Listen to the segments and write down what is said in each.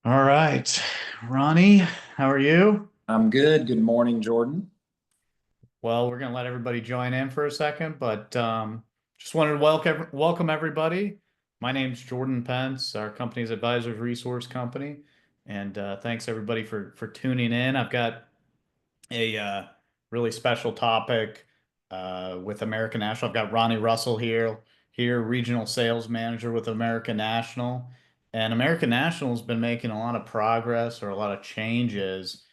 All right, Ronnie, how are you? I'm good. Good morning, Jordan. Well, we're gonna let everybody join in for a second, but just wanted to welcome everybody. My name's Jordan Pence, our company's advisors resource company, and thanks everybody for tuning in. I've got a really special topic with American National. I've got Ronnie Russell here, regional sales manager with American National. And American National has been making a lot of progress or a lot of changes,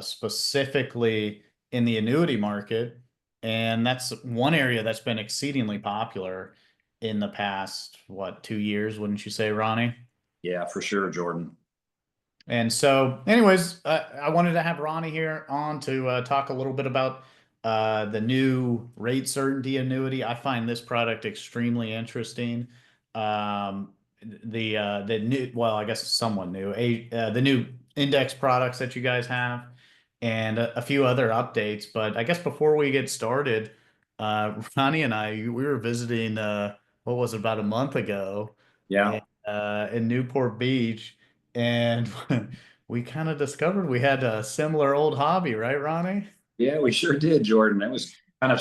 specifically in the annuity market. And that's one area that's been exceedingly popular in the past, what, 2 years, wouldn't you say, Ronnie? Yeah, for sure, Jordan. And so, anyways, I wanted to have Ronnie here on to talk a little bit about the new rate certainty annuity. I find this product extremely interesting. The new, well, I guess it's somewhat new, the new index products that you guys have, and a few other updates. But I guess before we get started, Ronnie and I, we were visiting, what was it, about a month ago, Yeah. in Newport Beach, and we kind of discovered we had a similar old hobby, right, Ronnie? Yeah, we sure did, Jordan. It was kind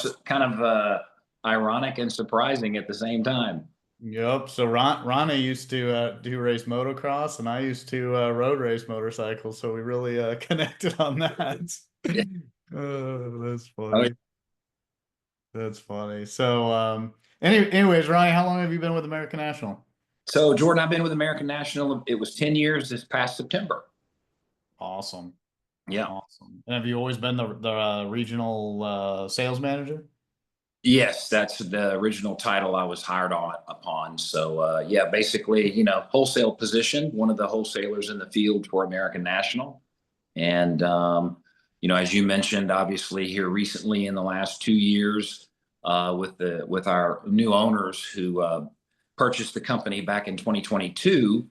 of ironic and surprising at the same time. Yep. So Ronnie used to do race motocross, and I used to road race motorcycles. So we really connected on that. Yeah. That's Oh, funny. That's funny. So, anyways, Ronnie, how long have you been with American National? so, Jordan, I've been with American National. It was 10 years this past September. Awesome. Yeah. Awesome. And have you always been the regional sales manager? Yes, that's the original title I was hired on upon. So, yeah, basically, wholesale position, one of the wholesalers in the field for American National. And, as you mentioned, obviously here recently in the last 2 years, with our new owners who purchased the company back in 2022,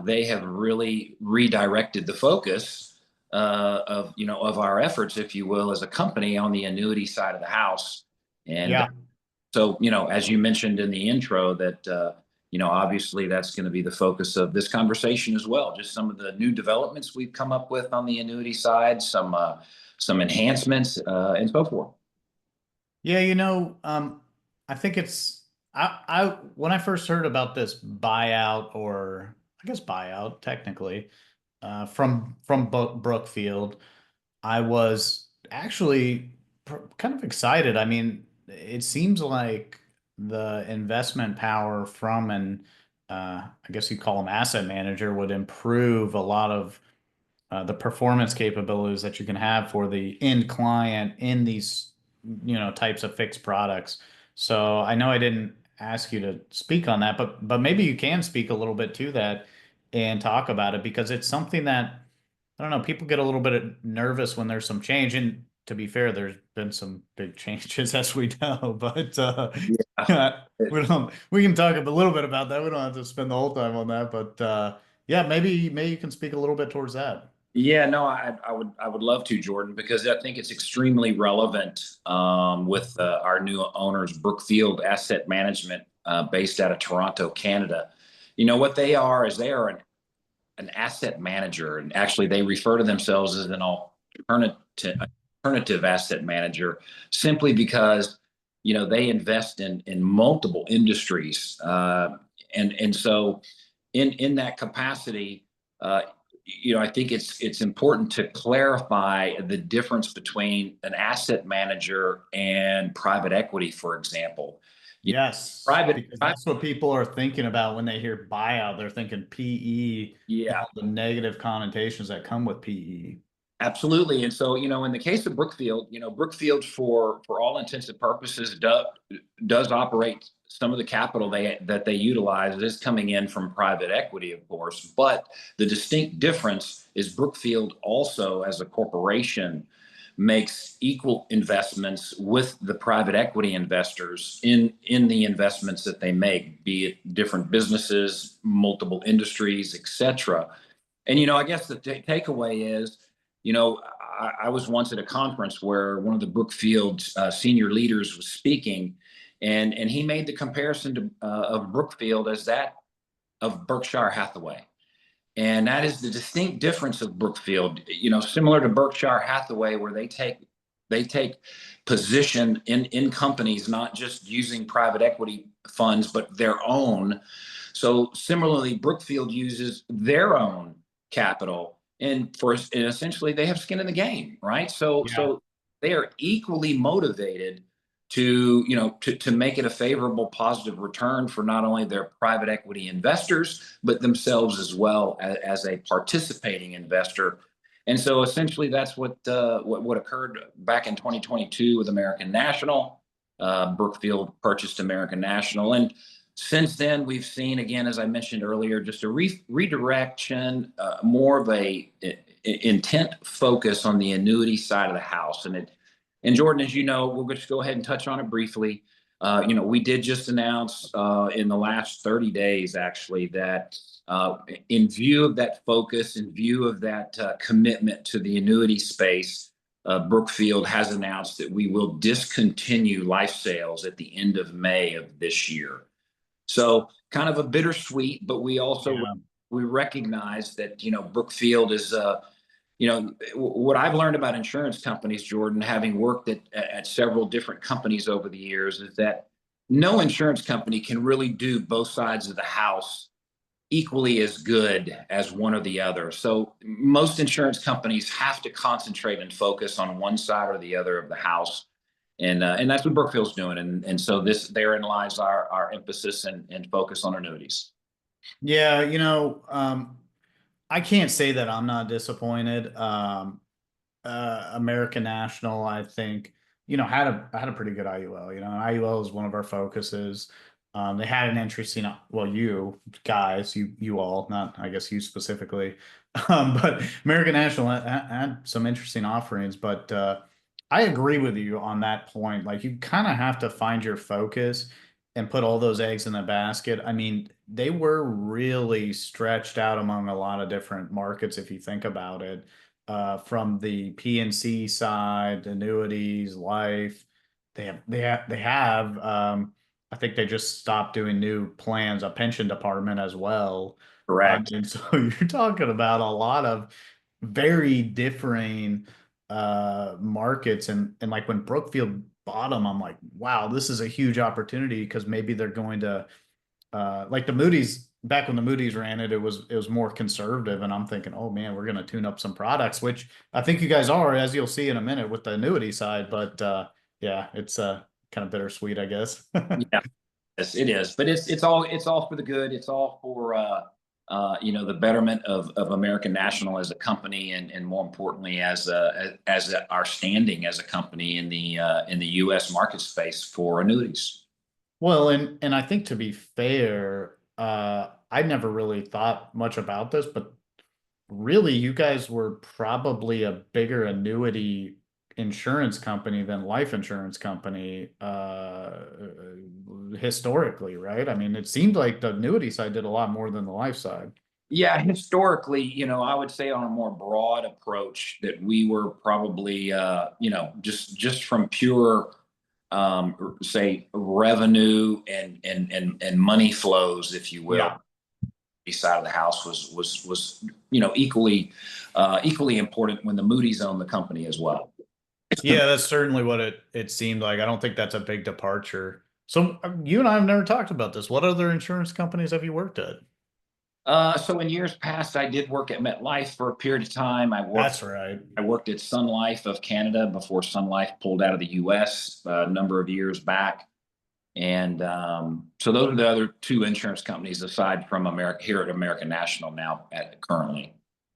they have really redirected the focus of our efforts, if you will, as a company on the annuity side of the house. And Yeah. so, as you mentioned in the intro, that obviously that's going to be the focus of this conversation as well. Just some of the new developments we've come up with on the annuity side, some enhancements, and so forth. Yeah, I think I when I first heard about this buyout, or I guess buyout technically, from Brookfield, I was actually kind of excited. I mean, it seems like the investment power from an I guess you call them asset manager would improve a lot of the performance capabilities that you can have for the end client in these, types of fixed products. So I know I didn't ask you to speak on that, but maybe you can speak a little bit to that and talk about it because it's something that I don't know, people get a little bit nervous when there's some change. And to be fair, there's been some big changes as we know, but Yeah. we can talk a little bit about that. We don't have to spend the whole time on that, but yeah, maybe you can speak a little bit towards that. Yeah, no, I would love to, Jordan, because I think it's extremely relevant with our new owners, Brookfield Asset Management, based out of Toronto, Canada. What they are is they are an asset manager, and actually they refer to themselves as an alternative asset manager, simply because they invest in multiple industries, and so in that capacity. I think it's important to clarify the difference between an asset manager and private equity, for example. You Yes, because private, that's what people are thinking about when they hear buyout. They're thinking PE and yeah, all the negative connotations that come with PE. absolutely. And so, in the case of Brookfield, Brookfield, for all intents and purposes, does operate some of the capital that they utilize is coming in from private equity, of course. But the distinct difference is Brookfield also, as a corporation, makes equal investments with the private equity investors in the investments that they make, be it different businesses, multiple industries, etc. And I guess the takeaway is, I was once at a conference where one of the Brookfield senior leaders was speaking, and he made the comparison of Brookfield as that of Berkshire Hathaway. And that is the distinct difference of Brookfield, similar to Berkshire Hathaway, where they take position in companies, not just using private equity funds, but their own. So similarly, Brookfield uses their own capital, and essentially they have skin in the game, right? So Yeah. so they are equally motivated to make it a favorable, positive return for not only their private equity investors, but themselves as well as a participating investor. And so essentially that's what occurred back in 2022 with American National. Brookfield purchased American National, and since then we've seen, again, as I mentioned earlier, just a redirection, more of intent focus on the annuity side of the house. And Jordan, as you know, we'll just go ahead and touch on it briefly. We did just announce in the last 30 days, actually, that in view of that focus, in view of that commitment to the annuity space, Brookfield has announced that we will discontinue life sales at the end of May of this year. So kind of a bittersweet, but we also Yeah. we recognize that Brookfield is what I've learned about insurance companies, Jordan, having worked at several different companies over the years, is that no insurance company can really do both sides of the house equally as good as one or the other. So most insurance companies have to concentrate and focus on one side or the other of the house. And that's what Brookfield's doing. And so therein lies our emphasis and focus on annuities. Yeah, I can't say that I'm not disappointed. American National, I think, had a pretty good IUL. IUL is one of our focuses. They had an interesting, well, you guys, you all, not I guess you specifically, but American National had some interesting offerings. But I agree with you on that point. Like you kind of have to find your focus and put all those eggs in the basket. I mean, they were really stretched out among a lot of different markets if you think about it, from the PNC side, annuities, life. They have. I think they just stopped doing new plans, a pension department as well. Correct. And so you're talking about a lot of very differing markets, and like when Brookfield bought them, I'm like, wow, this is a huge opportunity because maybe they're going to like the Moody's. Back when the Moody's ran it, it was more conservative, and I'm thinking, oh man, we're going to tune up some products, which I think you guys are, as you'll see in a minute with the annuity side. But yeah, it's kind of bittersweet, I guess. Yeah, yes, it is. But it's all for the good. It's all for the betterment of American National as a company, and more importantly, our standing as a company in the U.S. market space for annuities. Well, and I think to be fair, I never really thought much about this, but really, you guys were probably a bigger annuity insurance company than life insurance company historically, right? I mean, it seemed like the annuity side did a lot more than the life side. Yeah, historically, I would say on a more broad approach that we were probably, just from pure, say, revenue and money flows, if you will. Yeah. East side of the house was equally important when the Moody's owned the company as well. Yeah, that's certainly what it seemed like. I don't think that's a big departure. So you and I have never talked about this. What other insurance companies have you worked at? So in years past, I did work at MetLife for a period of time. That's right. I worked at Sun Life of Canada before Sun Life pulled out of the U.S. A number of years back. And so those are the other two insurance companies aside from America here at American National now currently.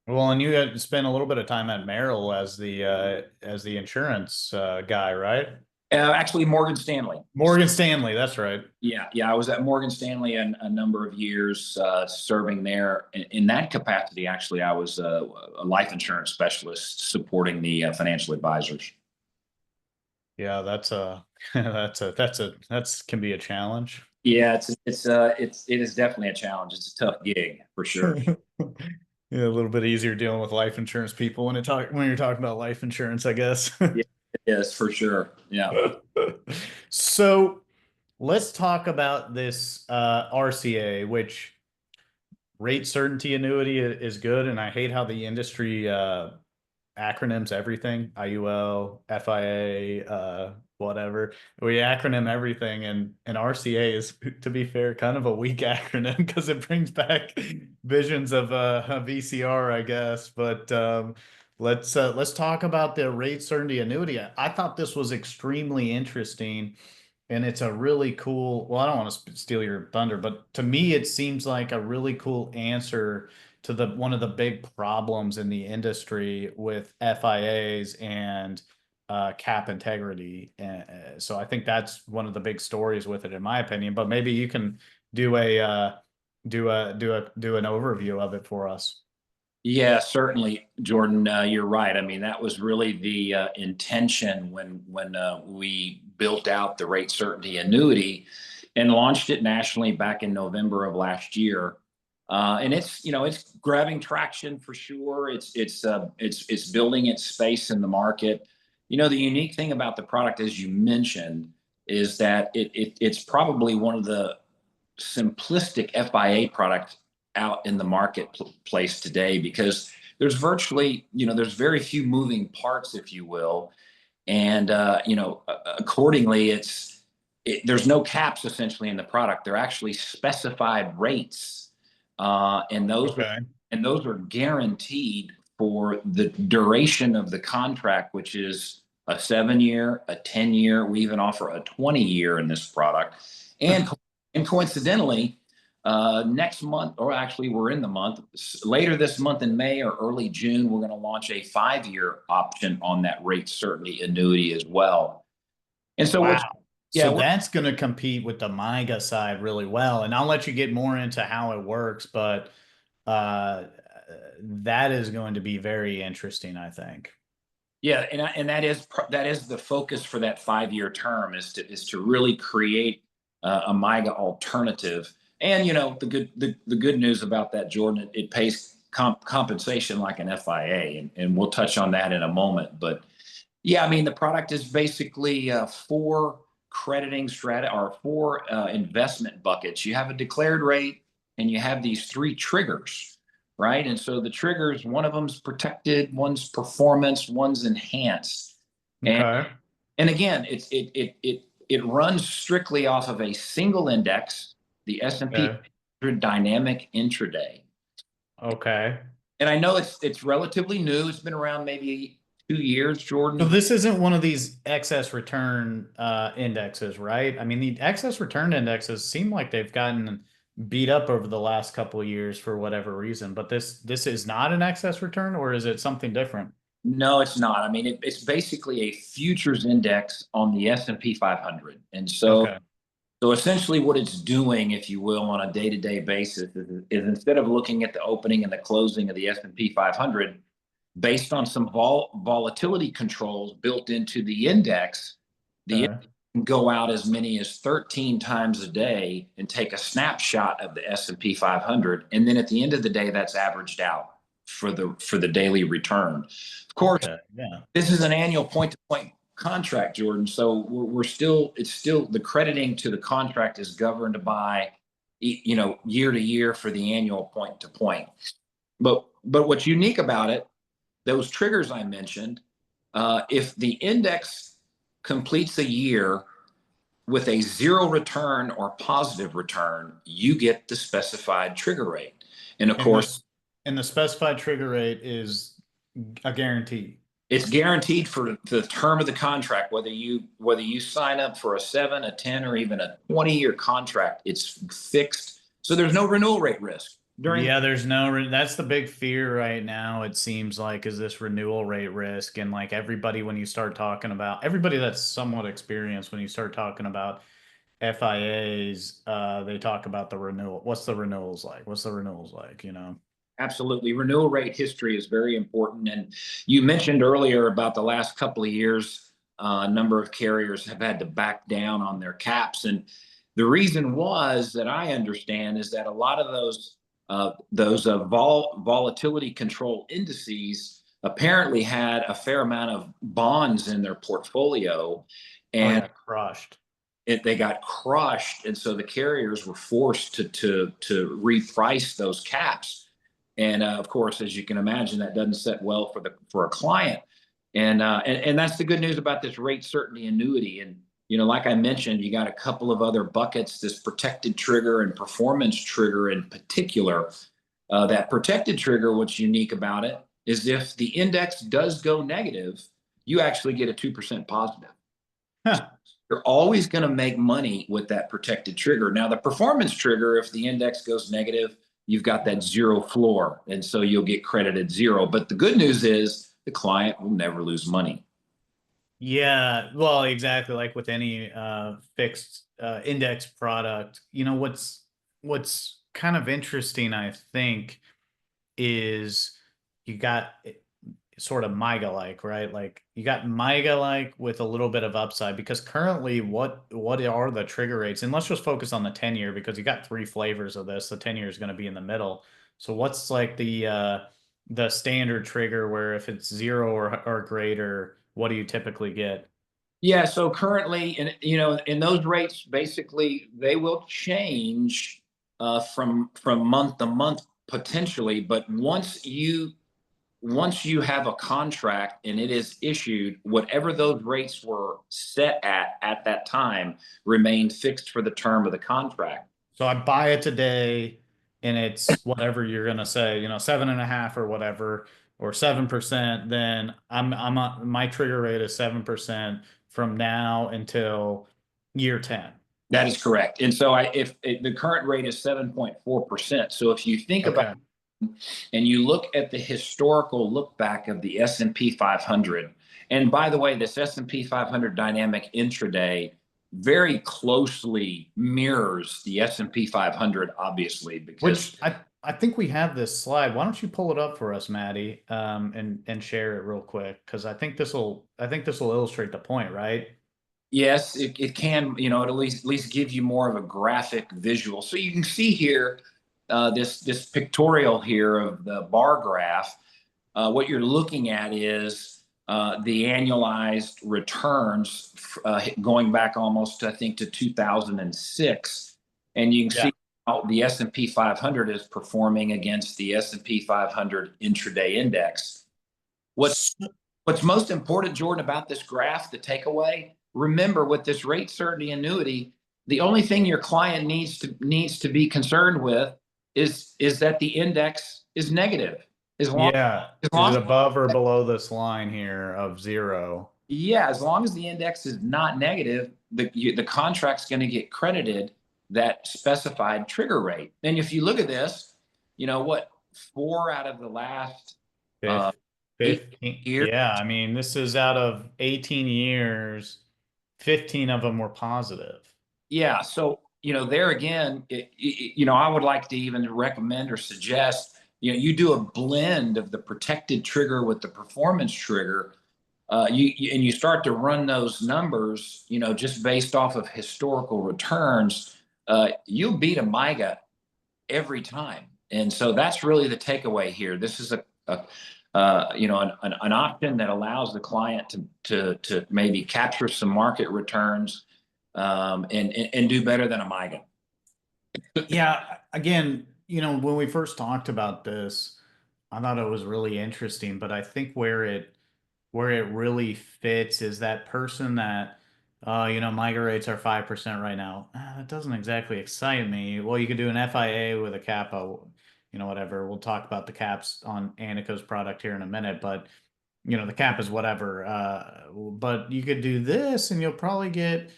Well, and you had spent a little bit of time at Merrill as the insurance guy, right? Actually, Morgan Stanley. Morgan Stanley, that's right. Yeah. I was at Morgan Stanley a number of years, serving there. In that capacity, actually, I was a life insurance specialist supporting the financial advisors. Yeah, that's a that's can be a challenge. Yeah, it is definitely a challenge. It's a tough gig for sure. Yeah, a little bit easier dealing with life insurance people when you're talking about life insurance, I guess. Yeah, it is for sure. Yeah. So let's talk about this RCA, which rate certainty annuity is good, and I hate how the industry acronyms everything, IUL, FIA, whatever. We acronym everything, and RCA is, to be fair, kind of a weak acronym because it brings back visions of a VCR, I guess. But let's talk about the rate certainty annuity. I thought this was extremely interesting, and it's a really cool, well, I don't want to steal your thunder, but to me it seems like a really cool answer to the one of the big problems in the industry with FIAs and cap integrity. So I think that's one of the big stories with it, in my opinion. But maybe you can do a do an overview of it for us. Yeah, certainly, Jordan. You're right. I mean, that was really the intention when we built out the rate certainty annuity and launched it nationally back in November of last year. And it's grabbing traction for sure. It's building its space in the market. The unique thing about the product, as you mentioned, is that it's probably one of the simplistic FIA product out in the marketplace today, because there's very few moving parts, if you will. And, accordingly, there's no caps essentially in the product. They're actually specified rates. And Okay. those are guaranteed for the duration of the contract, which is a 7 year, a 10 year. We even offer a 20 year in this product. And coincidentally, next month, or actually we're in the month, later this month in May or early June, we're going to launch a 5 year option on that rate certainty annuity as well. And so Wow. yeah, So that's going to compete with the MIGA side really well. And I'll let you get more into how it works, but uh, that is going to be very interesting, I think. yeah, and that is the focus for that 5 year term, is to really create a MIGA alternative. And the good news about that, Jordan, it pays compensation like an FIA, and we'll touch on that in a moment. But yeah, I mean, the product is basically four crediting strategy, or four investment buckets. You have a declared rate, and you have these three triggers, right? And so the triggers, one of them's protected, one's performance, one's enhanced. And Okay. and again, it runs strictly off of a single index, the S&P Okay. Dynamic Intraday. Okay. And I know it's relatively new. It's been around maybe 2 years, So Jordan. this isn't one of these excess return indexes, right? I mean, the excess return indexes seem like they've gotten beat up over the last couple of years for whatever reason, but this is not an excess return, or is it something different? No, it's not. I mean, it's basically a futures index on the S&P 500. And so Okay. So essentially what it's doing, if you will, on a day-to-day basis is instead of looking at the opening and the closing of the S&P 500, based on some volatility controls built into the index, the Okay. index can go out as many as 13 times a day and take a snapshot of the S&P 500. And then at the end of the day, that's averaged out for the daily return. Of course, Okay. Yeah. this is an annual point-to-point contract, Jordan. So it's still the crediting to the contract is governed by, year to year for the annual point-to-point. But what's unique about it, those triggers I mentioned, if the index completes a year with a zero return or positive return, you get the specified trigger rate. And of And course, the specified trigger rate is a guarantee. it's guaranteed for the term of the contract, whether you sign up for a 7, a 10, or even a 20-year contract. It's fixed, so there's no renewal rate risk during. Yeah, there's no, that's the big fear right now, it seems like, is this renewal rate risk. And like everybody, when you start talking about everybody that's somewhat experienced, when you start talking about FIAs, they talk about the renewal. What's the renewals like? What's the renewals like, you know? Absolutely. Renewal rate history is very important. And you mentioned earlier about the last couple of years, a number of carriers have had to back down on their caps. And the reason was that I understand is that a lot of those volatility control indices apparently had a fair amount of bonds in their portfolio. Oh And yeah, crushed. they got crushed, and so the carriers were forced to reprice those caps. And of course, as you can imagine, that doesn't set well for a client. And that's the good news about this rate certainty annuity. And like I mentioned, you got a couple of other buckets: this protected trigger and performance trigger in particular. That protected trigger, what's unique about it is if the index does go negative, you actually get a 2% positive. Huh. You're always going to make money with that protected trigger. Now, the performance trigger, if the index goes negative, you've got that zero floor, and so you'll get credited zero. But the good news is the client will never lose money. Yeah, well, exactly like with any fixed index product. What's kind of interesting, I think, is you got sort of MIGA like, right? Like you got MIGA like with a little bit of upside, because currently what are the trigger rates? And let's just focus on the 10-year, because you got three flavors of this. The 10-year is going to be in the middle. So what's like the standard trigger where if it's 0 or greater, what do you typically get? Yeah, so currently, in those rates, basically they will change from month to month potentially, but once you have a contract and it is issued, whatever those rates were set at that time remain fixed for the term of the contract. So I buy it today and it's whatever you're gonna say, 7.5 or whatever, or 7%, then my trigger rate is 7% from now until year 10. That is correct. And so if the current rate is 7.4%. So if you think about Okay. and you look at the historical look back of the S&P 500, and by the way, this S&P 500 dynamic intraday very closely mirrors the S&P 500, obviously, because Which I think we have this slide. Why don't you pull it up for us, Maddie, and share it real quick? Because I think this will illustrate the point, right? yes, it can, it at least give you more of a graphic visual. So you can see here this pictorial here of the bar graph. What you're looking at is the annualized returns going back almost, I think, to 2006, and you can Yeah. see how the S&P 500 is performing against the S&P 500 intraday index. What's what's most important, Jordan, about this graph, the takeaway? Remember, with this rate certainty annuity, the only thing your client needs to be concerned with is that the index is negative. As long Yeah. as Is long it as above or below this line here of 0? Yeah, as long as the index is not negative, the contract's going to get credited that specified trigger rate. And if you look at this, what, 4 out of the last uh, Fif- 15. 8 years. Yeah, I mean, this is out of 18 years, 15 of them were positive. Yeah, so there again, I would like to even recommend or suggest you do a blend of the protected trigger with the performance trigger. And you start to run those numbers, just based off of historical returns, you'll beat a MIGA every time. And so that's really the takeaway here. This is an option that allows the client to maybe capture some market returns, and do better than a MIGA. Yeah, again, when we first talked about this, I thought it was really interesting, but I think where it really fits is that person that MIGA rates are 5% right now. That doesn't exactly excite me. Well, you could do an FIA with a kappa, whatever. We'll talk about the caps on Annico's product here in a minute, but the cap is whatever. But you could do this and you'll probably get,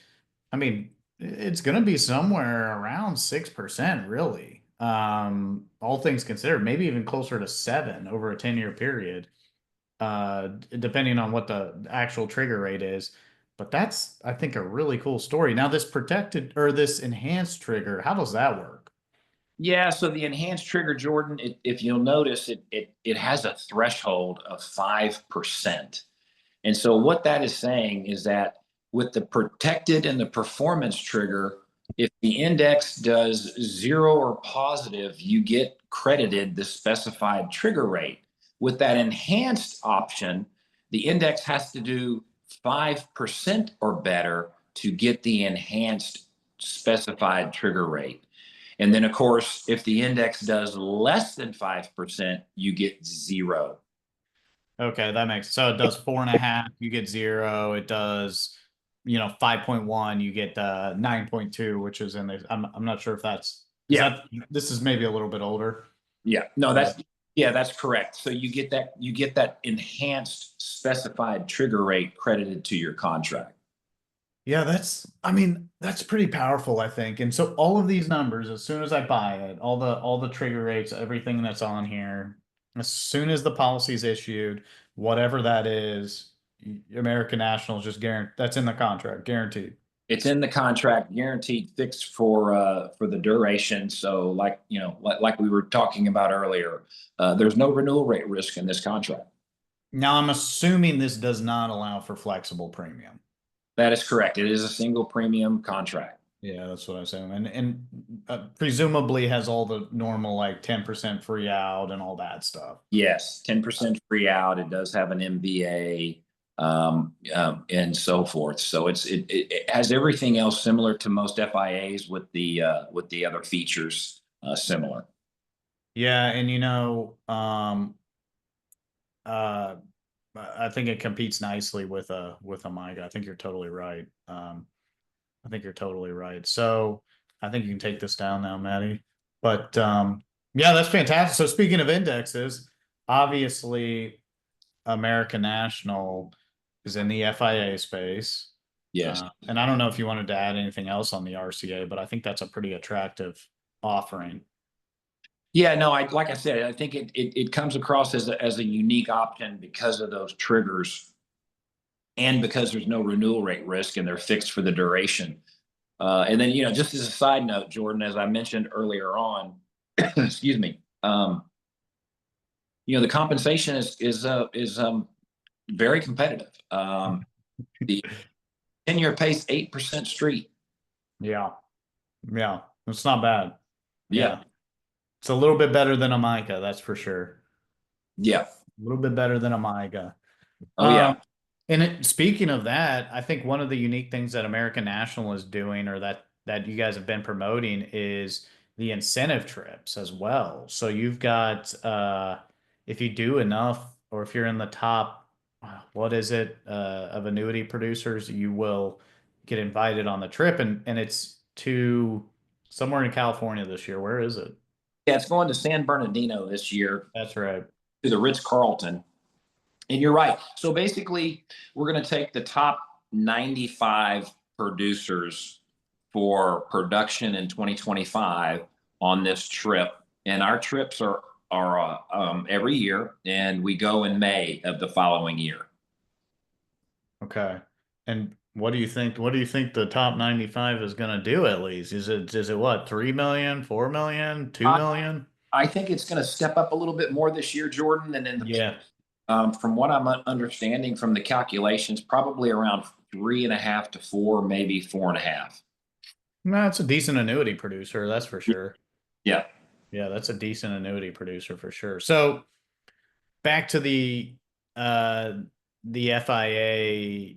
I mean, it's going to be somewhere around 6%, really. All things considered, maybe even closer to 7 over a 10-year period, depending on what the actual trigger rate is. But that's, I think, a really cool story. Now, this protected or this enhanced trigger, how does that work? Yeah, so the enhanced trigger, Jordan, if you'll notice, it has a threshold of 5%. And so what that is saying is that with the protected and the performance trigger, if the index does 0 or positive, you get credited the specified trigger rate. With that enhanced option, the index has to do 5% or better to get the enhanced specified trigger rate. And then, of course, if the index does less than 5%, you get zero. Okay, that makes so it does 4.5, you get zero. It does, 5.1, you get 9.2, which is in the. I'm not sure if that's is Yeah. that this is maybe a little bit older. Yeah. No, Uh, that's correct. So you get that enhanced specified trigger rate credited to your contract. Yeah, that's pretty powerful, I think. And so all of these numbers, as soon as I buy it, all the trigger rates, everything that's on here, as soon as the policy is issued, whatever that is, American National is just guaranteed that's in the contract, guaranteed. It's in the contract, guaranteed, fixed for the duration. So, like we were talking about earlier, there's no renewal rate risk in this contract. Now I'm assuming this does not allow for flexible premium. That is correct. It is a single premium contract. Yeah, that's what I was saying. And presumably has all the normal like 10% free out and all that stuff. Yes, 10% free out. It does have an MBA, and so forth. So it has everything else similar to most FIAs with the other features similar. Yeah, and uh I think it competes nicely with a MIGA. I think you're totally right. I think you're totally right. So I think you can take this down now, Maddie. But yeah, that's fantastic. So speaking of indexes, obviously American National is in the FIA space. Yes. And I don't know if you wanted to add anything else on the RCA, but I think that's a pretty attractive offering. Yeah, no, like I said, I think it comes across as a unique option because of those triggers and because there's no renewal rate risk and they're fixed for the duration. And then, just as a side note, Jordan, as I mentioned earlier on, excuse me, the compensation is very competitive. The 10-year pace 8% street. Yeah. Yeah. It's not bad. Yeah. It's a little bit better than a MICA, that's for sure. Yeah. A little bit better than a MICA. Oh yeah. Speaking of that, I think one of the unique things that American National is doing, or that you guys have been promoting, is the incentive trips as well. So you've got if you do enough, or if you're in the top, what is it, of annuity producers, you will get invited on the trip, and it's to somewhere in California this year. Where is it? Yeah, it's going to San Bernardino this year That's right. to the Ritz-Carlton. And you're right. So basically, we're going to take the top 95 producers for production in 2025 on this trip. And our trips are every year, and we go in May of the following year. Okay. And what do you think? What do you think the top 95 is going to do at least? Is it what, 3 million, 4 million, 2 million? I think it's going to step up a little bit more this year, Jordan, than in the Yeah. from what I'm understanding from the calculations, probably around 3.5 to 4, maybe 4.5. No, it's a decent annuity producer, that's for sure. Yeah. Yeah, that's a decent annuity producer for sure. So back to the FIA.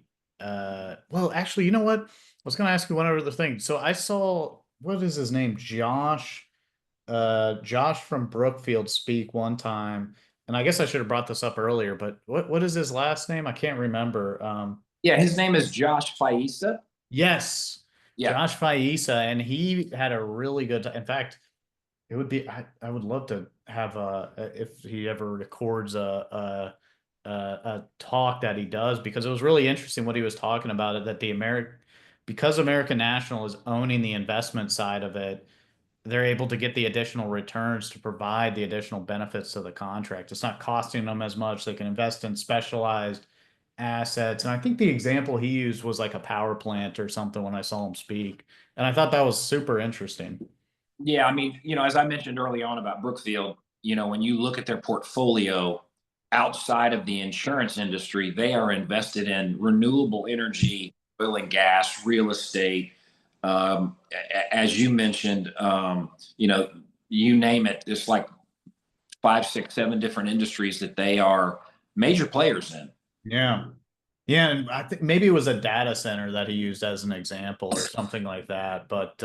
Well, actually, you know what? I was going to ask you one other thing. So I saw, what is his name? Josh from Brookfield speak one time, and I guess I should have brought this up earlier, but what is his last name? I can't remember. Yeah, his name is Josh Faisa. Yes, Yeah. Josh Faisa, and he had a really good. In fact, it would be. I would love to have if he ever records a talk that he does, because it was really interesting what he was talking about. It that because American National is owning the investment side of it, they're able to get the additional returns to provide the additional benefits to the contract. It's not costing them as much. They can invest in specialized assets. And I think the example he used was like a power plant or something when I saw him speak. And I thought that was super interesting. Yeah, I mean, as I mentioned early on about Brookfield, when you look at their portfolio outside of the insurance industry, they are invested in renewable energy, oil and gas, real estate. As you mentioned, you name it, it's like 5, 6, 7 different industries that they are major players in. Yeah. Yeah, and I think maybe it was a data center that he used as an example or something like that. But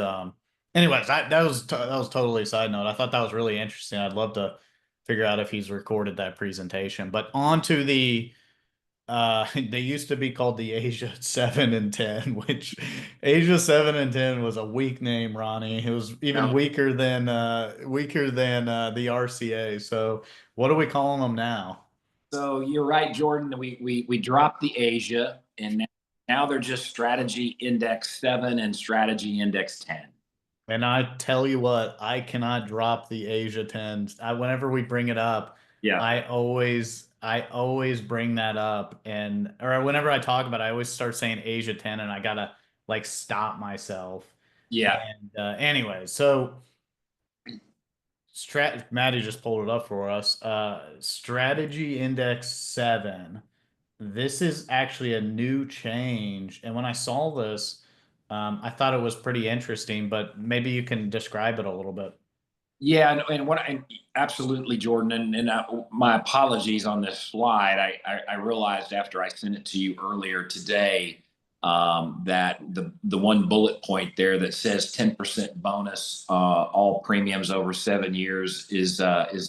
anyways, that was totally a side note. I thought that was really interesting. I'd love to figure out if he's recorded that presentation. But on to the they used to be called the Asia 7 and 10, which Asia 7 and 10 was a weak name, Ronnie. It was even weaker than the RCA. So what are we calling them now? So you're right, Jordan. We dropped the Asia, and now they're just Strategy Index 7 and Strategy Index 10. And I tell you what, I cannot drop the Asia 10s. Whenever we bring it up, Yeah. I always bring that up, and or whenever I talk about it, I always start saying Asia 10 and I gotta like stop myself. Yeah. And anyway, so Maddie just pulled it up for us. Strategy Index 7. This is actually a new change. And when I saw this, I thought it was pretty interesting, but maybe you can describe it a little bit. Yeah, and absolutely, Jordan, and my apologies on this slide. I realized after I sent it to you earlier today that the one bullet point there that says 10% bonus, all premiums over 7 years is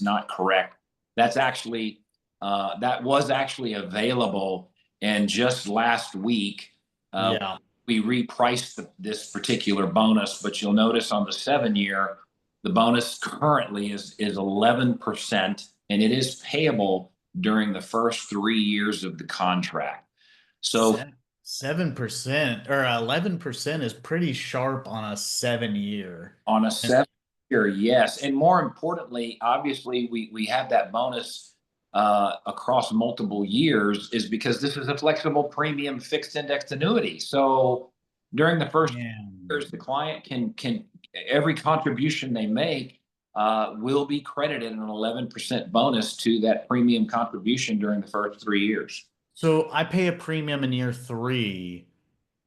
not correct. That's actually that was actually available, and just last week Yeah. we repriced this particular bonus. But you'll notice on the 7 year the bonus currently is 11%, and it is payable during the first 3 years of the contract. So 7% or 11% is pretty sharp on a 7 year. on a And 7 year, yes, and more importantly, obviously, we have that bonus across multiple years, is because this is a flexible premium fixed index annuity. So during the first man, years, the client can every contribution they make will be credited an 11% bonus to that premium contribution during the first 3 years. so I pay a premium in year 3.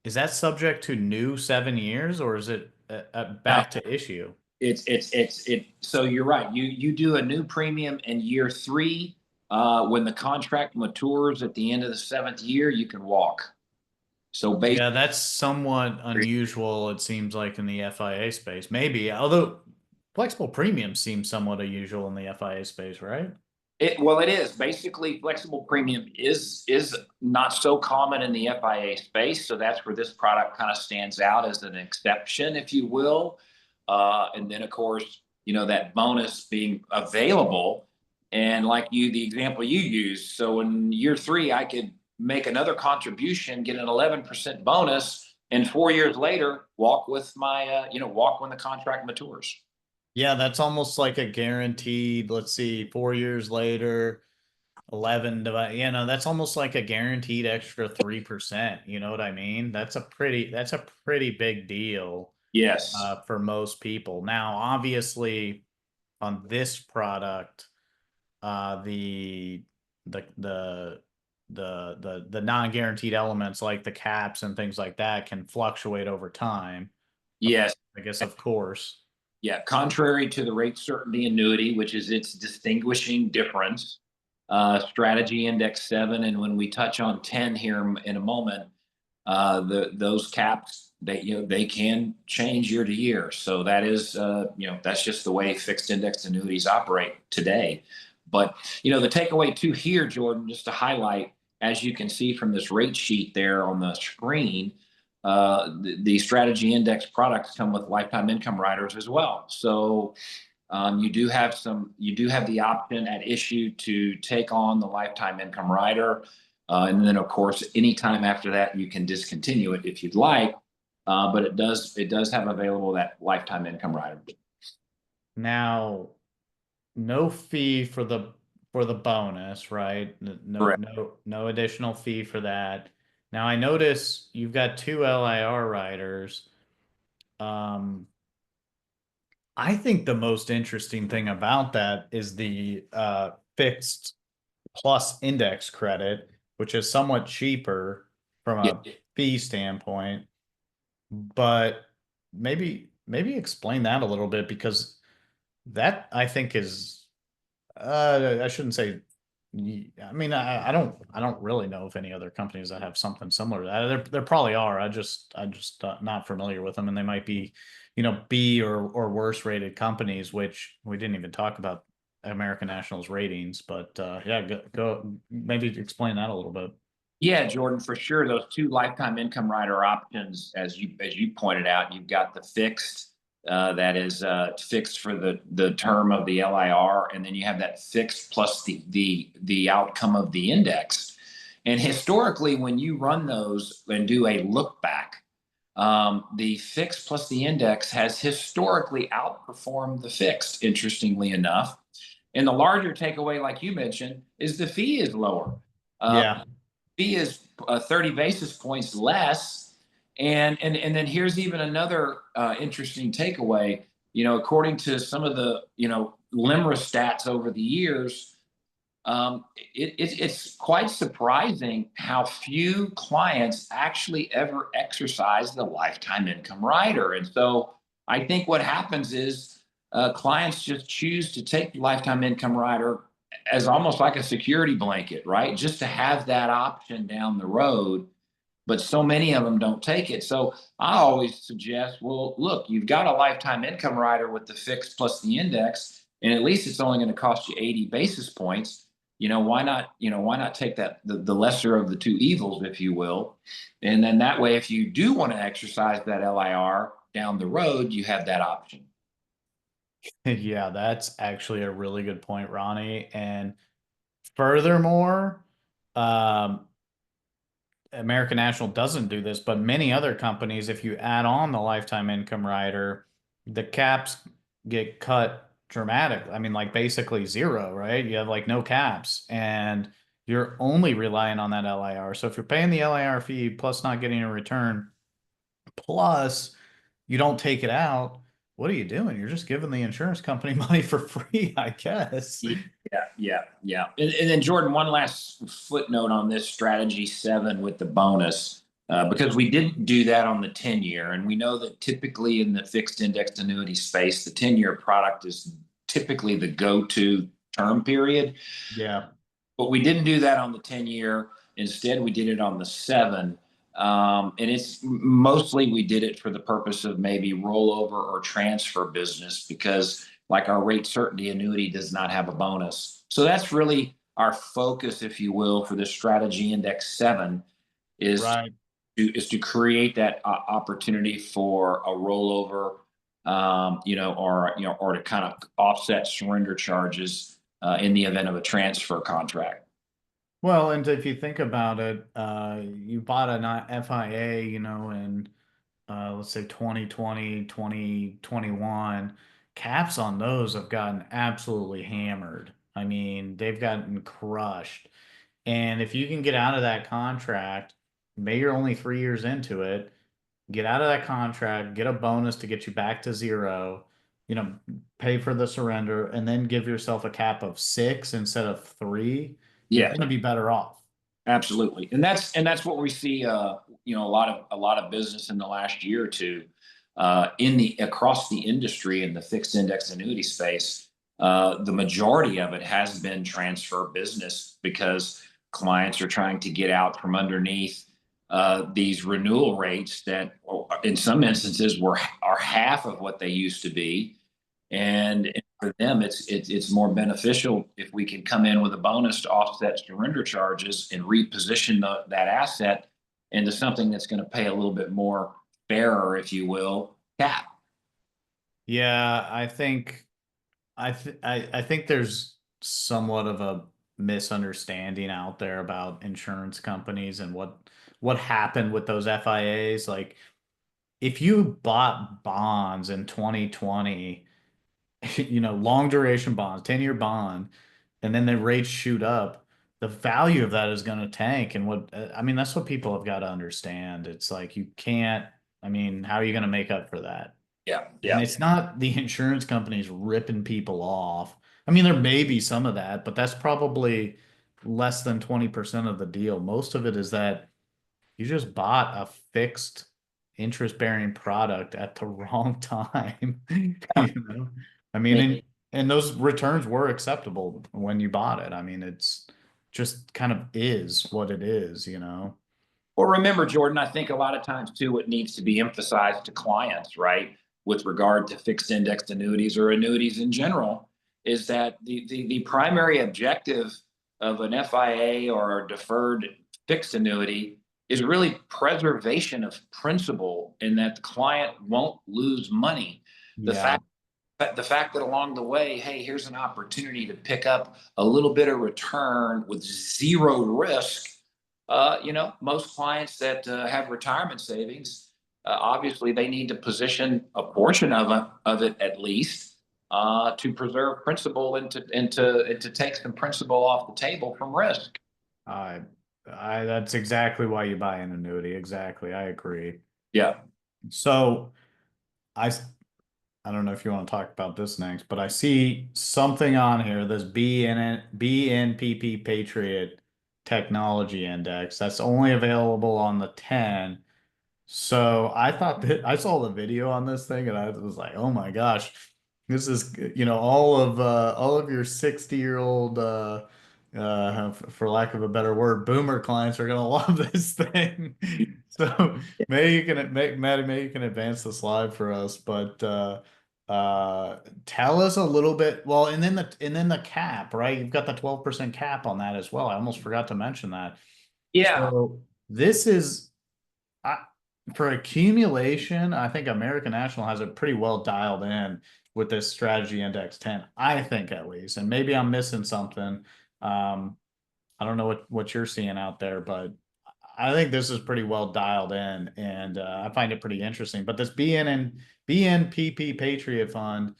Is that subject to new 7 years or is it Now, back to issue? it. So you're right. You do a new premium in year 3. When the contract matures at the end of the 7th year, you can walk. So basically, Yeah, that's somewhat unusual, it seems like, in the FIA space. Maybe, although flexible premiums seem somewhat unusual in the FIA space, right? it is basically flexible premium is not so common in the FIA space. So that's where this product kind of stands out as an exception, if you will. And then of course, that bonus being available, and like the example you used. So in year 3, I could make another contribution, get an 11% bonus, and 4 years later, walk with my walk when the contract matures. Yeah, that's almost like a guaranteed, let's see, 4 years later, 11 divided, that's almost like a guaranteed extra 3%. You know what I mean? That's a pretty big deal Yes. for most people. Now, obviously, on this product, the the non-guaranteed elements like the caps and things like that can fluctuate over time. Yes. I guess, of course. Yeah, contrary to the rate certainty annuity, which is its distinguishing difference, strategy index 7, and when we touch on 10 here in a moment, those caps, they can change year to year. So that is that's just the way fixed index annuities operate today. But the takeaway too here, Jordan, just to highlight, as you can see from this rate sheet there on the screen, the strategy index products come with lifetime income riders as well. So you do have the option at issue to take on the lifetime income rider. And then of course, anytime after that, you can discontinue it if you'd like. But it does have available that lifetime income rider. Now, no fee for the bonus, right? Correct. No additional fee for that. Now I notice you've got two LIR riders. Um, I think the most interesting thing about that is the fixed plus index credit, which is somewhat cheaper from Yeah. a fee standpoint. But maybe explain that a little bit because that I think is I shouldn't say I mean, I don't really know if any other companies that have something similar to that. There probably are. I just not familiar with them, and they might be, B or worse rated companies, which we didn't even talk about American National's ratings. But yeah, go maybe explain that a little bit. Yeah, Jordan, for sure. Those two lifetime income rider options, as you pointed out, you've got the fixed that is fixed for the term of the LIR, and then you have that fixed plus the outcome of the index. And historically, when you run those and do a look back, the fixed plus the index has historically outperformed the fixed. Interestingly enough, and the larger takeaway, like you mentioned, is the fee is lower. Uh, Yeah. fee is 30 basis points less. And then here's even another interesting takeaway. According to some of the LIMRA stats over the years, it's quite surprising how few clients actually ever exercise the lifetime income rider. And so I think what happens is clients just choose to take the lifetime income rider as almost like a security blanket, right? Just to have that option down the road. But so many of them don't take it. So I always suggest, well, look, you've got a lifetime income rider with the fixed plus the index, and at least it's only going to cost you 80 basis points. Why not take the lesser of the two evils, if you will. And then that way, if you do want to exercise that LIR down the road, you have that option. Yeah, that's actually a really good point, Ronnie. And furthermore, um, American National doesn't do this, but many other companies, if you add on the lifetime income rider, the caps get cut dramatically. I mean, like basically zero, right? You have like no caps and you're only relying on that LIR. So if you're paying the LIR fee plus not getting a return, plus you don't take it out, what are you doing? You're just giving the insurance company money for free, I guess. Yeah. And then Jordan, one last footnote on this strategy 7 with the bonus, because we didn't do that on the 10-year, and we know that typically in the fixed indexed annuity space, the 10-year product is typically the go-to term period. Yeah. But we didn't do that on the 10-year. Instead, we did it on the 7. And it's mostly we did it for the purpose of maybe rollover or transfer business because, like our rate certainty annuity, does not have a bonus. So that's really our focus, if you will, for the strategy index 7 is Right. to create that opportunity for a rollover, or to kind of offset surrender charges in the event of a transfer contract. Well, and if you think about it, you bought an FIA, in let's say 2020, 2021, caps on those have gotten absolutely hammered. I mean, they've gotten crushed. And if you can get out of that contract, maybe you're only 3 years into it, get out of that contract, get a bonus to get you back to zero, you know, pay for the surrender, and then give yourself a cap of six instead of three, you're Yeah, going to be better off. absolutely. And that's what we see a lot of business in the last year or two in the across the industry in the fixed index annuity space. The majority of it has been transfer business because clients are trying to get out from underneath these renewal rates that in some instances are half of what they used to be. And for them, it's more beneficial if we can come in with a bonus to offset surrender charges and reposition that asset into something that's going to pay a little bit more fairer, if you will, cap. Yeah, I think there's somewhat of a misunderstanding out there about insurance companies and what happened with those FIAs. Like if you bought bonds in 2020, long duration bonds, 10-year bond, and then the rates shoot up, the value of that is going to tank. And I mean, that's what people have got to understand. It's like you can't, I mean, how are you going to make up for that? Yeah, And yeah. it's not the insurance companies ripping people off. I mean, there may be some of that, but that's probably less than 20% of the deal. Most of it is that you just bought a fixed interest bearing product at the wrong time. You know, I mean, and those returns were acceptable when you bought it. I mean, it's just kind of is what it is, Well, remember, Jordan, I think a lot of times too, what needs to be emphasized to clients, right, with regard to fixed indexed annuities or annuities in general, is that the primary objective of an FIA or a deferred fixed annuity is really preservation of principal, in that the client won't lose money. The Yeah. fact the fact that along the way, hey, here's an opportunity to pick up a little bit of return with zero risk. Most clients that have retirement savings, obviously they need to position a portion of it at least to preserve principal and to take some principal off the table from risk. I, that's exactly why you buy an annuity. Exactly. I agree. Yeah. So I, I don't know if you want to talk about this next, but I see something on here, this BNPP Patriot Technology Index that's only available on the 10. So I thought that I saw the video on this thing and I was like, oh my gosh, this is, all of your 60-year-old for lack of a better word, boomer clients are gonna love this thing. So maybe you can make Maddie, maybe you can advance the slide for us, but tell us a little bit. Well, and then the cap, right? You've got the 12% cap on that as well. I almost forgot to mention that. Yeah. So this is I, for accumulation, I think American National has it pretty well dialed in with this strategy index 10, I think at least. And maybe I'm missing something. I don't know what you're seeing out there, but I think this is pretty well dialed in, and I find it pretty interesting. But this BNPP Patriot Fund,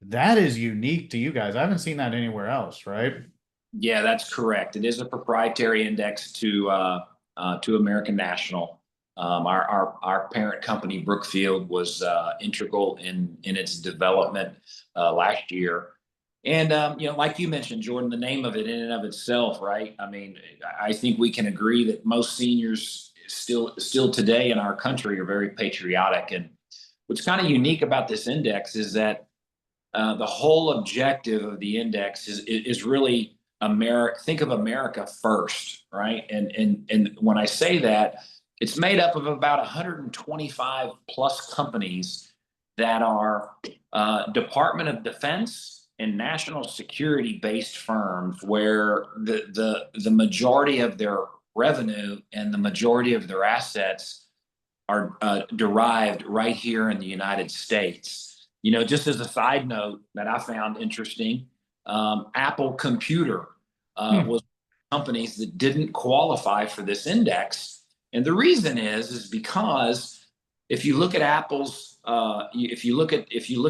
that is unique to you guys. I haven't seen that anywhere else, right? Yeah, that's correct. It is a proprietary index to American National. Our parent company Brookfield was integral in its development last year, and like you mentioned, Jordan, the name of it in and of itself, right? I mean, I think we can agree that most seniors still today in our country are very patriotic, and what's kind of unique about this index is that the whole objective of the index is really America. Think of America first, right? And when I say that, it's made up of about 125 plus companies that are Department of Defense and national security based firms, where the majority of their revenue and the majority of their assets are derived right here in the United States. Just as a side note that I found interesting, Apple Computer Hmm. was companies that didn't qualify for this index, and the reason is because if you look at if you look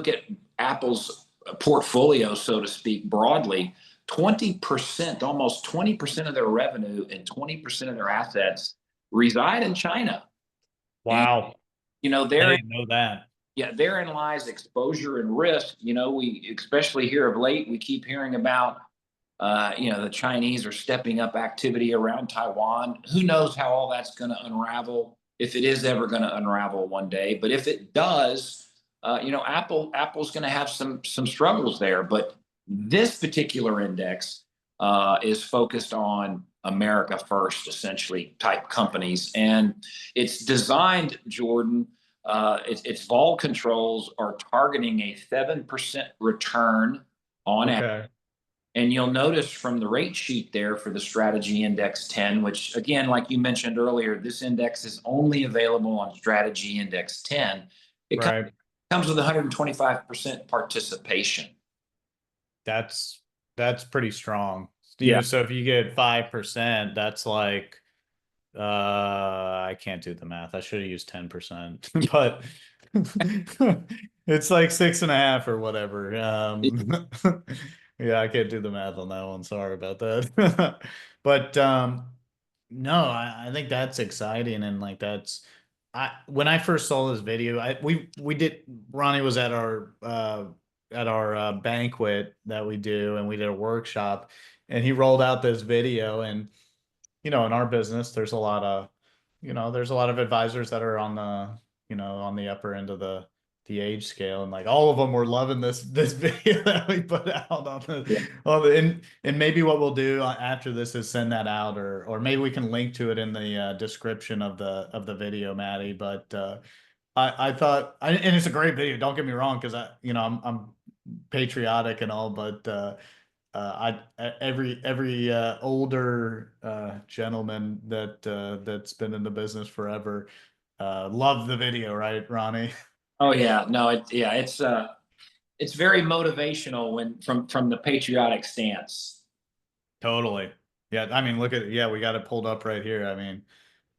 at Apple's portfolio, so to speak, broadly, 20%, almost 20% of their revenue and 20% of their assets reside in China. And Wow. I there, didn't know that. yeah, therein lies exposure and risk. We, especially here of late, we keep hearing about, the Chinese are stepping up activity around Taiwan. Who knows how all that's going to unravel, if it is ever going to unravel one day. But if it does, Apple's going to have some struggles there. But this particular index is focused on America first, essentially type companies, and it's designed, Jordan. Its vol controls are targeting a 7% return on average. Okay. And you'll notice from the rate sheet there for the Strategy Index 10, which again, like you mentioned earlier, this index is only available on Strategy Index 10. It Right. comes with 125% participation. That's that's pretty strong. Yeah. So if you get 5%, that's like I can't do the math. I should have used 10%, but it's like 6.5 or whatever. Yeah, I can't do the math on that one. Sorry about that. But no, I think that's exciting, and like that's I when I first saw this video, we did Ronnie was at our banquet that we do, and we did a workshop, and he rolled out this video. And in our business, there's a lot of advisors that are on the upper end of the age scale, and like all of them were loving this video that we put out Yeah. and maybe what we'll do after this is send that out, or maybe we can link to it in the description of the video, Maddie. But I thought, and it's a great video. Don't get me wrong, because I'm patriotic and all, but every older gentleman that's been in the business forever love the video, right, Ronnie? Oh yeah, no, it's very motivational when from the patriotic stance. Totally. Yeah, I mean, look at yeah, we got it pulled up right here. I mean,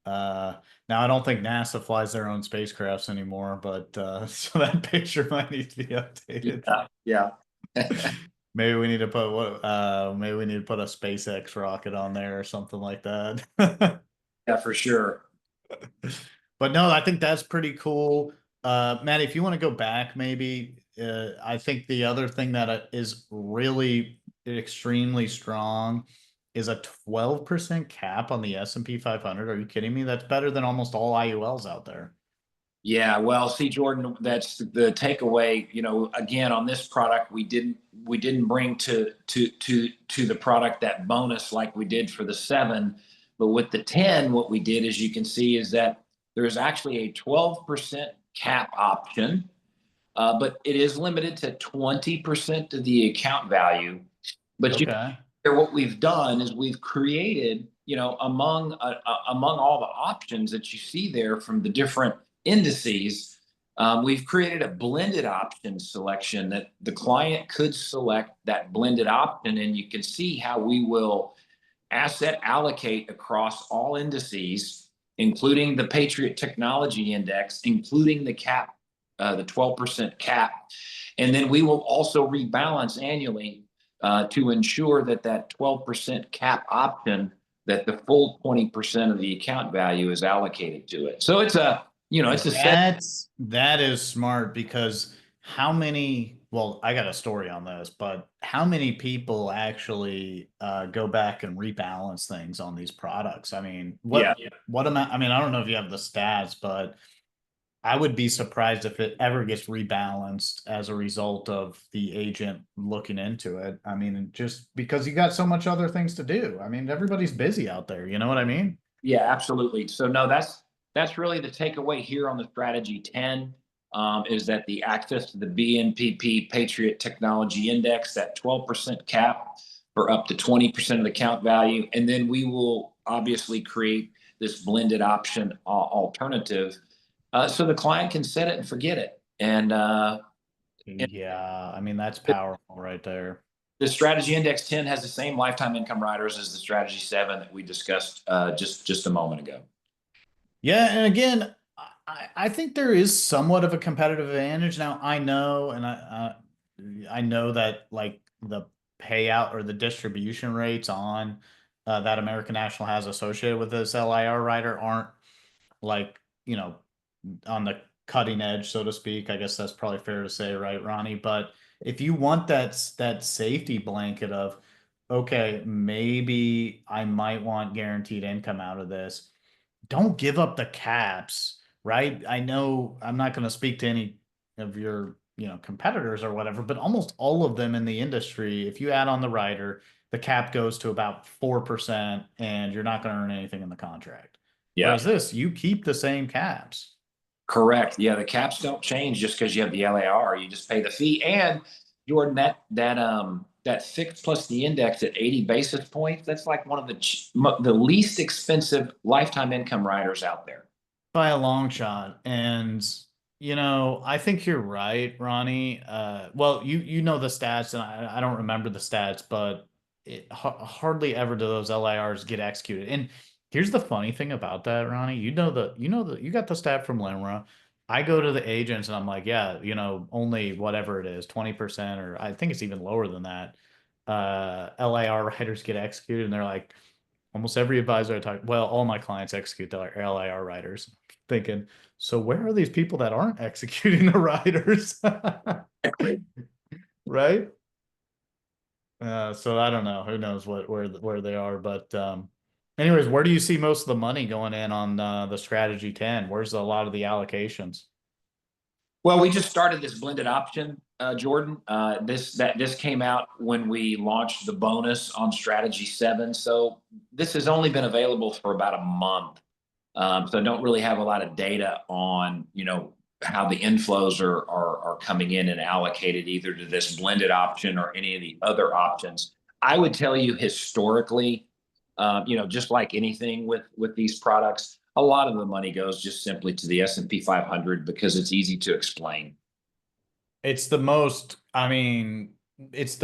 uh, now I don't think NASA flies their own spacecrafts anymore, but so that picture might need to be updated. Yeah, yeah, Maybe we need to put maybe we need to put a SpaceX rocket on there or something like that. yeah, for sure. But no, I think that's pretty cool. Matt, if you want to go back, maybe I think the other thing that is really extremely strong is a 12% cap on the S&P 500. Are you kidding me? That's better than almost all IULs out there. Yeah, well, see, Jordan, that's the takeaway. Again, on this product, we didn't bring to the product that bonus like we did for the 7, but with the 10, what we did, as you can see, is that there's actually a 12% cap option, but it is limited to 20% of the account value. But Okay. what we've done is we've created, among all the options that you see there from the different indices, we've created a blended option selection that the client could select that blended option, and you can see how we will asset allocate across all indices, including the Patriot Technology Index, including the cap, the 12% cap, and then we will also rebalance annually to ensure that that 12% cap option, that the full 20% of the account value is allocated to it. So it's a set. That is smart, because how many, well, I got a story on this, but how many people actually go back and rebalance things on these products? I mean, Yeah. what amount, I mean, I don't know if you have the stats, but I would be surprised if it ever gets rebalanced as a result of the agent looking into it. I mean, just because you got so much other things to do. I mean, everybody's busy out there. You know what I mean? Yeah, absolutely. So no, that's really the takeaway here on the strategy 10, is that the access to the BNPP Patriot Technology Index, that 12% cap for up to 20% of the account value. And then we will obviously create this blended option alternative, so the client can set it and forget it. And Yeah, I mean, that's powerful right there. the strategy index 10 has the same lifetime income riders as the strategy 7 that we discussed just a moment ago. Yeah, and again, I think there is somewhat of a competitive advantage. Now I know, and I know that like the payout or the distribution rates on that American National has associated with this LIR rider aren't like, on the cutting edge, so to speak. I guess that's probably fair to say, right, Ronnie? But if you want that safety blanket of, okay, maybe I might want guaranteed income out of this, don't give up the caps, right? I know I'm not going to speak to any of your, competitors or whatever, but almost all of them in the industry, if you add on the rider, the cap goes to about 4% and you're not going to earn anything in the contract. Yeah. Whereas this, you keep the same caps. Correct. Yeah, the caps don't change just because you have the LAR. You just pay the fee. And Jordan, that fixed plus the index at 80 basis points, that's like one of the least expensive lifetime income riders out there. By a long shot. And I think you're right, Ronnie. Well, you know the stats, and I don't remember the stats, but hardly ever do those LIRs get executed. And here's the funny thing about that, Ronnie. You got the stat from LIMRA. I go to the agents and I'm like, yeah, only whatever it is, 20%, or I think it's even lower than that. LIR riders get executed, and they're like, almost every advisor I talk, well, all my clients execute their LIR riders. Thinking, so where are these people that aren't executing the riders? Right? So I don't know. Who knows where they are? But anyways, where do you see most of the money going in on the strategy 10? Where's a lot of the allocations? Well, we just started this blended option, Jordan. This came out when we launched the bonus on Strategy 7. So this has only been available for about a month. So I don't really have a lot of data on, how the inflows are coming in and allocated either to this blended option or any of the other options. I would tell you historically, just like anything with these products, a lot of the money goes just simply to the S&P 500 because it's easy to explain. It's the most, I mean, it's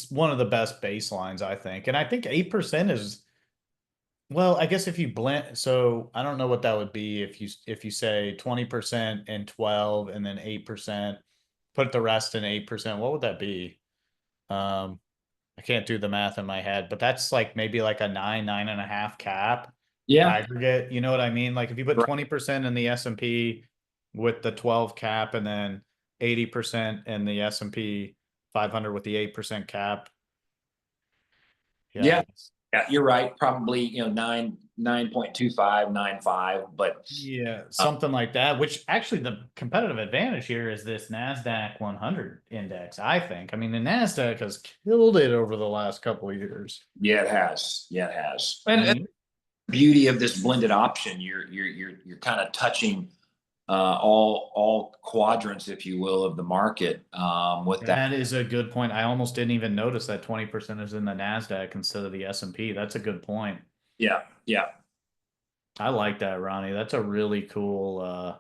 one of the best baselines, I think. And I think 8% is, well, I guess if you blend, so I don't know what that would be if you say 20% and 12 and then 8%, put the rest in 8%, what would that be? Um, I can't do the math in my head, but that's like maybe like a 9.5 cap Yeah. aggregate. You know what I mean? Like if you put Right. 20% in the S&P with the 12 cap and then 80% in the S&P 500 with the 8% cap. Yeah. Yeah. Yeah, you're right. Probably, 9.25, 9.5, but Yeah, uh, something like that, which actually the competitive advantage here is this NASDAQ 100 index, I think. I mean, the NASDAQ has killed it over the last couple of years. yeah, it has. Yeah, it has. I And mean, beauty of this blended option, you're kind of touching all quadrants, if you will, of the market with that. that is a good point. I almost didn't even notice that 20% is in the NASDAQ instead of the S&P. That's a good point. Yeah, yeah, I like that, Ronnie. That's a really cool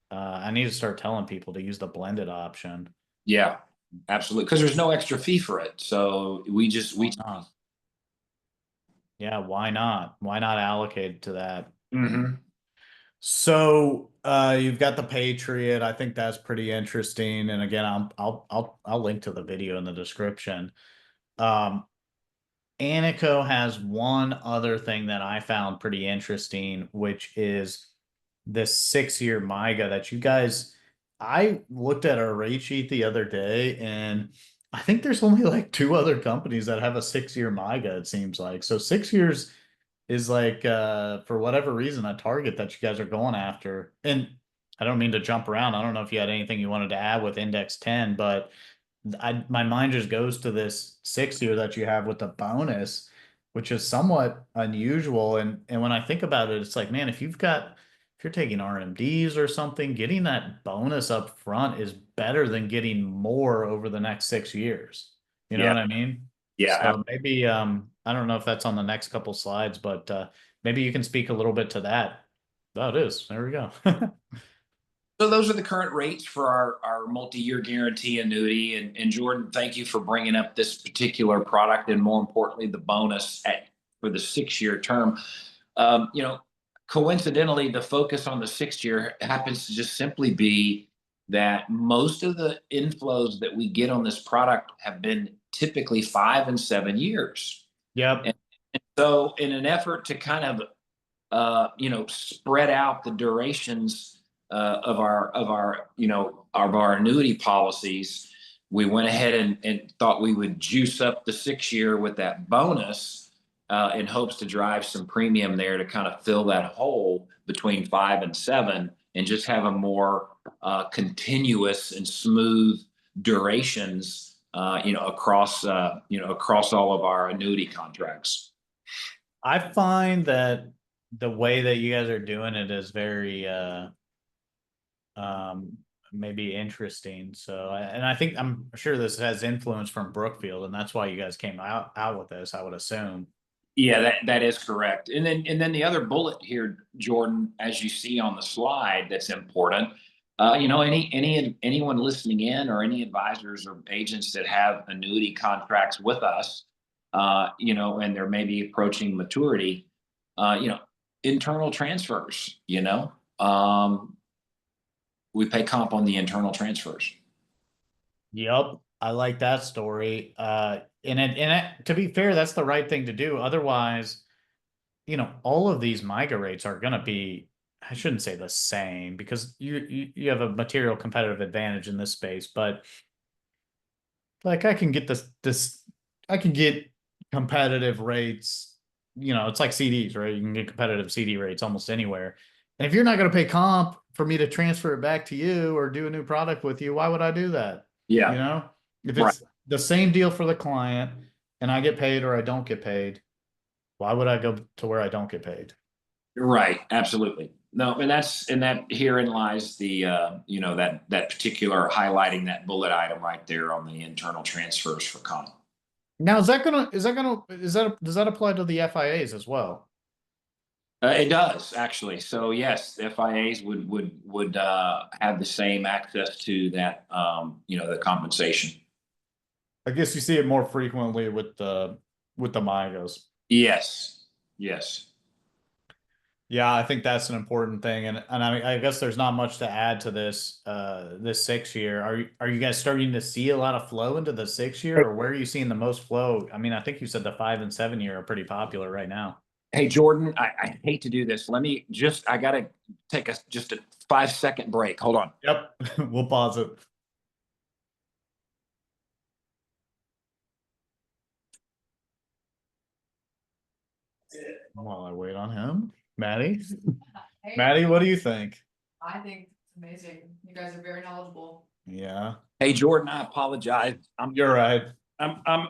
I need to start telling people to use the blended option. yeah, absolutely. Because there's no extra fee for it, so Why not? Yeah, why not? Why not allocate to that? Mhm. So you've got the Patriot. I think that's pretty interesting. And again, I'll link to the video in the description. Um, Anico has one other thing that I found pretty interesting, which is this 6-year MIGA that you guys. I looked at our rate sheet the other day, and I think there's only like two other companies that have a 6-year MIGA. It seems like so 6 years is like for whatever reason a target that you guys are going after. And I don't mean to jump around. I don't know if you had anything you wanted to add with Index 10, but my mind just goes to this 6-year that you have with the bonus, which is somewhat unusual. And when I think about it, it's like, man, if you're taking RMDs or something, getting that bonus up front is better than getting more over the next 6 years. You know Yeah, what I mean? yeah. So maybe I don't know if that's on the next couple slides, but maybe you can speak a little bit to that. Oh, it is. There we go. So those are the current rates for our multi-year guarantee annuity. And Jordan, thank you for bringing up this particular product and more importantly, the bonus for the 6-year term. Um, you know, Coincidentally, the focus on the 6-year happens to just simply be that most of the inflows that we get on this product have been typically 5 and 7 years. Yep. And so in an effort to kind of spread out the durations of our annuity policies. We went ahead and thought we would juice up the 6-year with that bonus in hopes to drive some premium there to kind of fill that hole between 5 and 7, and just have a more continuous and smooth durations, across all of our annuity contracts. I find that the way that you guys are doing it is very um maybe interesting. So and I think I'm sure this has influence from Brookfield, and that's why you guys came out with this, I would assume. Yeah, that is correct. And then the other bullet here, Jordan, as you see on the slide, that's important. Anyone listening in or any advisors or agents that have annuity contracts with us, and they're maybe approaching maturity, internal transfers. We pay comp on the internal transfers. Yep, I like that story. To be fair, that's the right thing to do. Otherwise, all of these MIGA rates are going to be, I shouldn't say the same because you have a material competitive advantage in this space, but like I can get I can get competitive rates. It's like CDs, right? You can get competitive CD rates almost anywhere. And if you're not going to pay comp, for me to transfer it back to you or do a new product with you, why would I do that? You Yeah, know, if right, it's the same deal for the client and I get paid or I don't get paid, why would I go to where I don't get paid? right, absolutely. No, and that herein lies the that particular highlighting that bullet item right there on the internal transfers for comp. Now, does that apply to the FIAs as well? It does actually. So yes, FIAs would have the same access to that the compensation. I guess you see it more frequently with the MIGAs. Yes, yes. Yeah, I think that's an important thing, and I guess there's not much to add to this 6 year. Are you guys starting to see a lot of flow into the 6 year, or where are you seeing the most flow? I mean, I think you said the 5 and 7 year are pretty popular right now. Hey Jordan, I hate to do this. I gotta take just a 5-second break. Hold on. Yep, we'll pause it while I wait on him. Maddie, Hey, Maddie, what do you think? I think it's amazing. You guys are very knowledgeable. Yeah, Hey Jordan, I apologize. you're right. I'm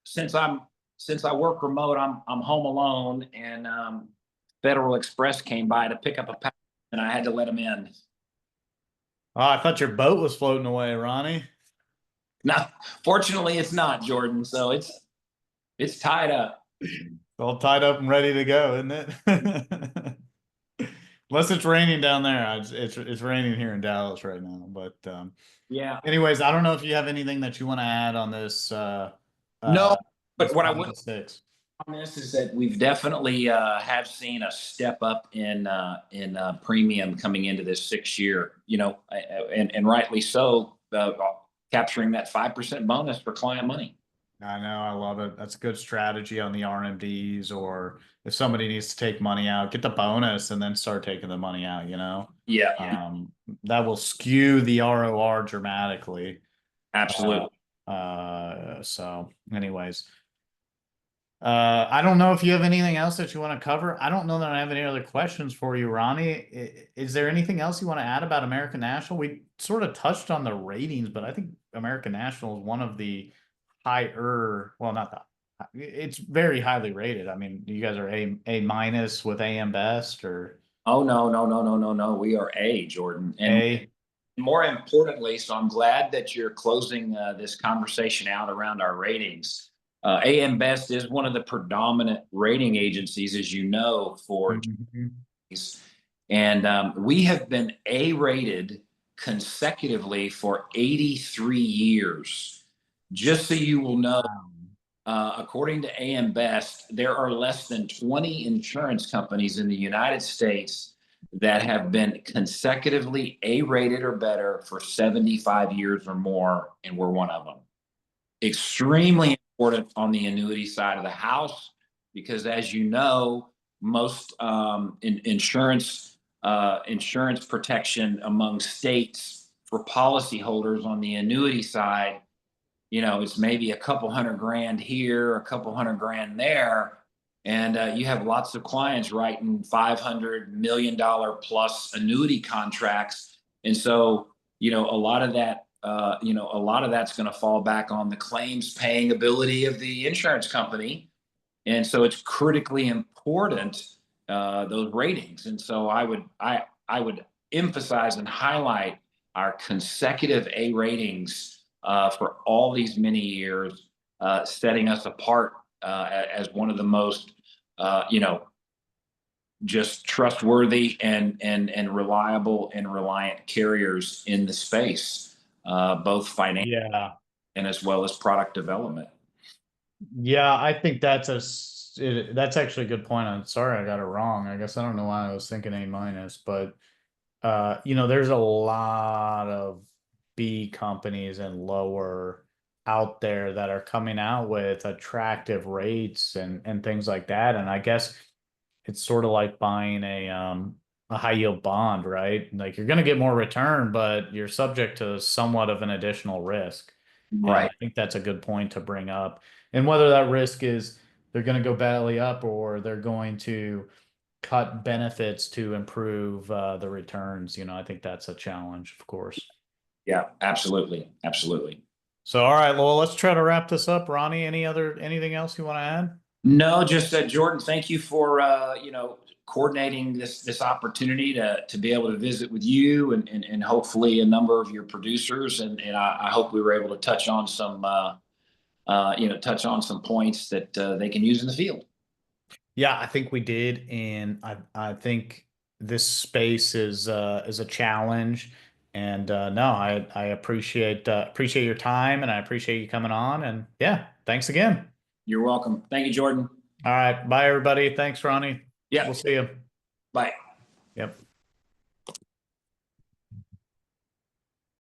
since I'm since I work remote, I'm home alone, and Federal Express came by to pick up a package, and I had to let him in. Oh, I thought your boat was floating away, Ronnie. Now, fortunately, it's not, Jordan. So it's tied up. All tied up and ready to go, isn't it? Unless it's raining down there. It's raining here in Dallas right now. But Yeah. anyways, I don't know if you have anything that you want to add on this No, but this what I five would and six. on this is that we've definitely have seen a step up in premium coming into this 6 year. And rightly so, capturing that 5% bonus for client money. I know, I love it. That's a good strategy on the RMDs, or if somebody needs to take money out, get the bonus and then start taking the money out, Yeah, that will skew the ROR dramatically. absolutely. So anyways, I don't know if you have anything else that you want to cover. I don't know that I have any other questions for you, Ronnie. Is there anything else you want to add about American National? We sort of touched on the ratings, but I think American National is one of the higher, well, not that, it's very highly rated. I mean, you guys are A minus with AM Best, or Oh no, no, no, no, no, no. We are A, Jordan, and A? more importantly, so I'm glad that you're closing this conversation out around our ratings. AM Best is one of the predominant rating agencies, as you know, for Mhm. G's. And we have been A rated consecutively for 83 years. Just so you will know, according to AM Best, there are less than 20 insurance companies in the United States that have been consecutively A rated or better for 75 years or more, and we're one of them. Extremely important on the annuity side of the house, because as you know, most insurance protection among states for policyholders on the annuity side, it's maybe a couple hundred grand here, a couple hundred grand there. And you have lots of clients writing $500 million plus annuity contracts. And so, a lot of that's going to fall back on the claims paying ability of the insurance company. And so it's critically important, those ratings. And so I would emphasize and highlight our consecutive A ratings for all these many years, setting us apart as one of the most, just trustworthy and reliable and reliant carriers in the space, both financial Yeah. and as well as product development. Yeah, I think that's actually a good point. I'm sorry I got it wrong. I guess I don't know why I was thinking A minus, but there's a lot of B companies and lower out there that are coming out with attractive rates and things like that. And I guess it's sort of like buying a high yield bond, right? Like, you're going to get more return, but you're subject to somewhat of an additional risk. And I Right. think that's a good point to bring up. And whether that risk is they're going to go belly up or they're going to cut benefits to improve the returns. I think that's a challenge, of course. Yeah, absolutely. Absolutely. So, all right, well, let's try to wrap this up. Ronnie, anything else you want to add? No, just Jordan, thank you for coordinating this opportunity to be able to visit with you and hopefully a number of your producers, and I hope we were able to touch on some points that they can use in the field. Yeah, I think we did, and I think this space is a challenge. And no, I appreciate your time, and I appreciate you coming on. And yeah, thanks again. You're welcome. Thank you, Jordan. All right, bye everybody. Thanks, Ronnie. Yeah. We'll see you. Bye. Yep.